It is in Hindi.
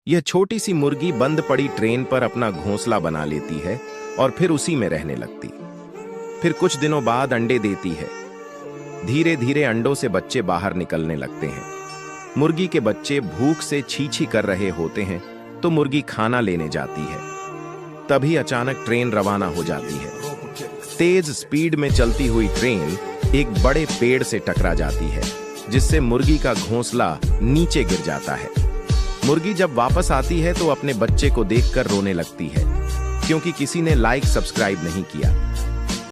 यह छोटी सी मुर्गी बंद पड़ी ट्रेन पर अपना घोंसला बना लेती है और फिर उसी में रहने लगती। फिर कुछ दिनों बाद अंडे देती है। धीरे धीरे अंडों से बच्चे बाहर निकलने लगते हैं। मुर्गी के बच्चे भूख से छी-छी कर रहे होते हैं तो मुर्गी खाना लेने जाती है। तभी अचानक ट्रेन रवाना हो जाती है। तेज स्पीड में चलती हुई ट्रेन एक बड़े पेड़ से टकरा जाती है, जिससे मुर्गी का घोंसला नीचे गिर जाता है। मुर्गी जब वापस आती है तो अपने बच्चे को देखकर रोने लगती है, क्योंकि किसी ने लाइक सब्सक्राइब नहीं किया।